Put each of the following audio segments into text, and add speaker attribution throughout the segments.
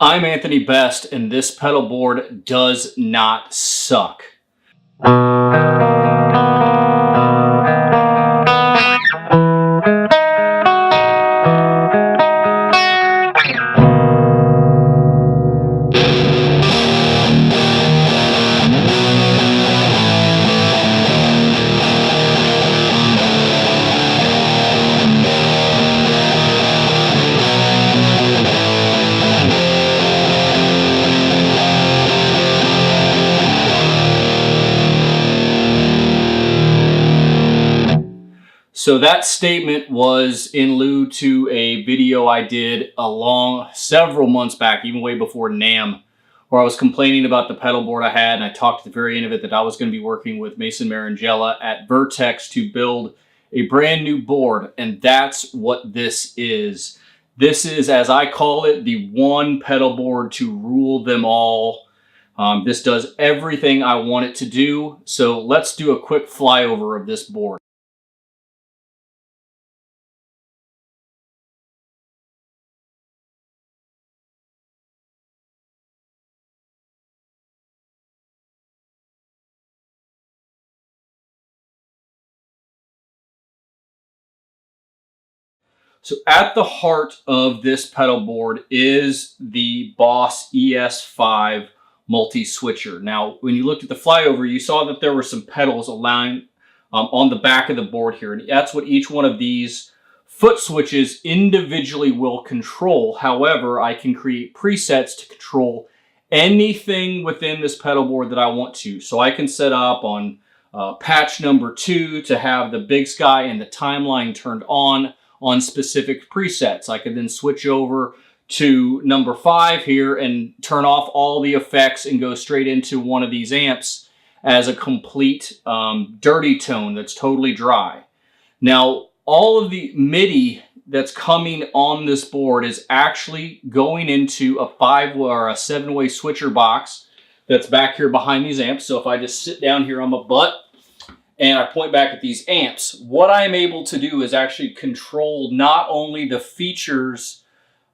Speaker 1: I'm Anthony Best, and this pedal board does not suck. So that statement was in lieu to a video I did several months back, even way before NAMM, where I was complaining about the pedal board I had, and I talked at the very end of it that I was going to be working with Mason Marangella at Vertex to build a brand new board, and that's what this is. This is, as I call it, the one pedal board to rule them all. This does everything I want it to do, so let's do a quick flyover of this board. So at the heart of this pedal board is the Boss ES5 multi-switcher. Now, when you looked at the flyover, you saw that there were some pedals aligned on the back of the board here. And that's what each one of these foot switches individually will control. However, I can create presets to control anything within this pedal board that I want to. So I can set up on patch number 2 to have the Bigsky and the timeline turned on specific presets. I could then switch over to number 5 here and turn off all the effects and go straight into one of these amps as a complete dirty tone that's totally dry. Now, all of the MIDI that's coming on this board is actually going into a 5 or a 7-way switcher box that's back here behind these amps. So if I just sit down here on my butt and I point back at these amps, what I'm able to do is actually control not only the features,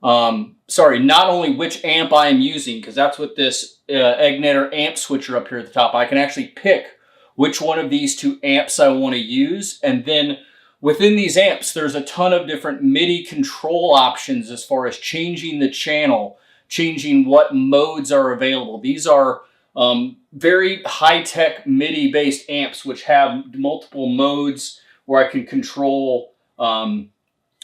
Speaker 1: not only which amp I am using, because that's what this Egnetter amp switcher up here at the top, I can actually pick which one of these 2 amps I want to use. And then within these amps, there's a ton of different MIDI control options as far as changing the channel, changing what modes are available. These are very high-tech MIDI-based amps which have multiple modes where I can control the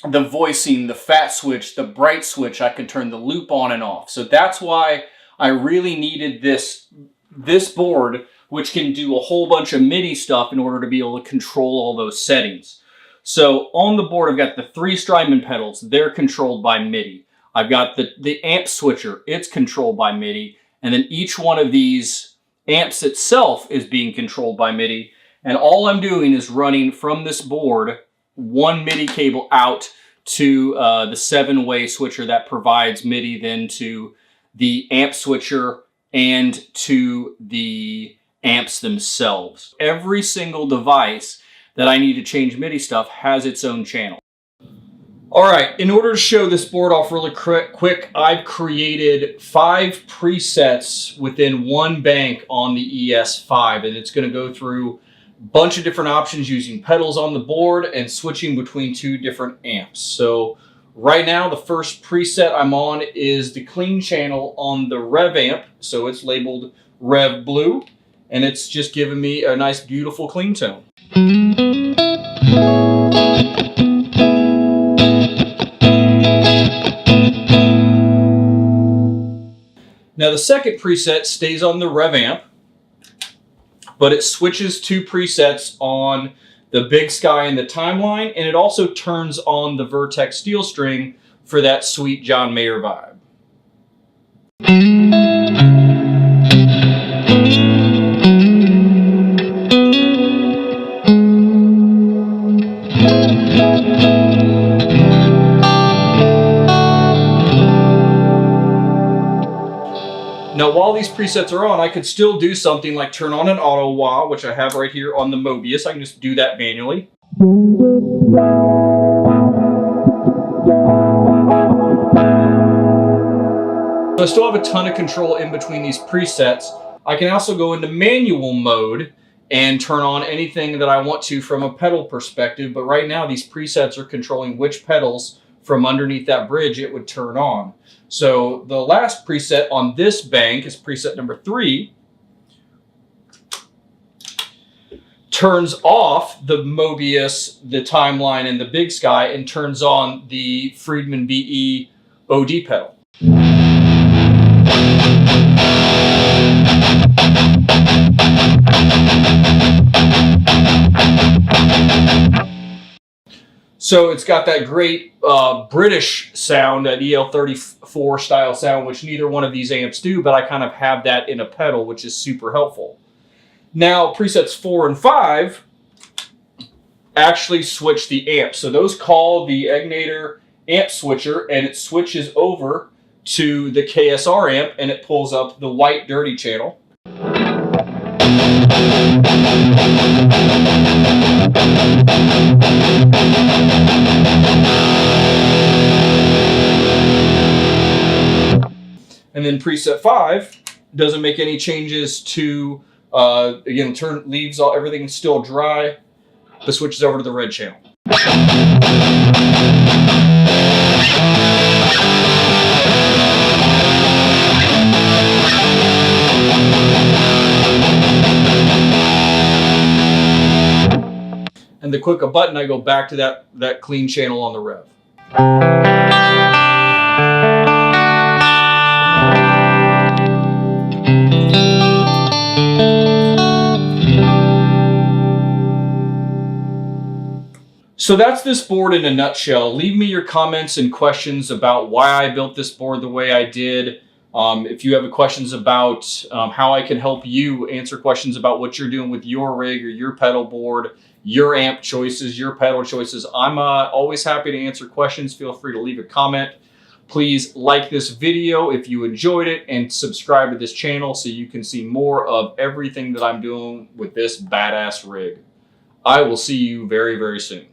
Speaker 1: voicing, the fat switch, the bright switch. I can turn the loop on and off. So that's why I really needed this board, which can do a whole bunch of MIDI stuff in order to be able to control all those settings. So on the board, I've got the 3 Strymon pedals. They're controlled by MIDI. I've got the amp switcher. It's controlled by MIDI. And then each one of these amps itself is being controlled by MIDI. And all I'm doing is running from this board one MIDI cable out to the 7-way switcher that provides MIDI then to the amp switcher and to the amps themselves. Every single device that I need to change MIDI stuff has its own channel. All right, in order to show this board off really quick, I've created 5 presets within one bank on the ES5, and it's going to go through a bunch of different options using pedals on the board and switching between 2 different amps. So right now, the first preset I'm on is the clean channel on the Rev amp, so it's labeled Rev Blue, and it's just giving me a nice, beautiful clean tone. Now the second preset stays on the Rev amp, but it switches 2 presets on the Bigsky and the timeline, and it also turns on the Vertex steel string for that sweet John Mayer vibe. Now, while these presets are on, I could still do something like turn on an auto wah, which I have right here on the Mobius. I can just do that manually. So I still have a ton of control in between these presets. I can also go into manual mode and turn on anything that I want to from a pedal perspective. But right now, these presets are controlling which pedals from underneath that bridge it would turn on. So the last preset on this bank is preset number 3. Turns off the Mobius, the Timeline, and the Bigsky, and turns on the Friedman BE OD pedal. So it's got that great British sound, that EL34 style sound, which neither one of these amps do, but I kind of have that in a pedal, which is super helpful. Now, presets 4 and 5 actually switch the amp. So those call the Egnator amp switcher, and it switches over to the KSR amp, and it pulls up the white dirty channel. And then preset 5 doesn't make any changes to, again, leaves everything still dry, but switches over to the red channel. And the click a button, I go back to that clean channel on the rev. So that's this board in a nutshell. Leave me your comments and questions about why I built this board the way I did. If you have questions about how I can help you answer questions about what you're doing with your rig or your pedal board, your amp choices, your pedal choices, I'm always happy to answer questions. Feel free to leave a comment. Please like this video if you enjoyed it, and subscribe to this channel so you can see more of everything that I'm doing with this badass rig. I will see you very, very soon.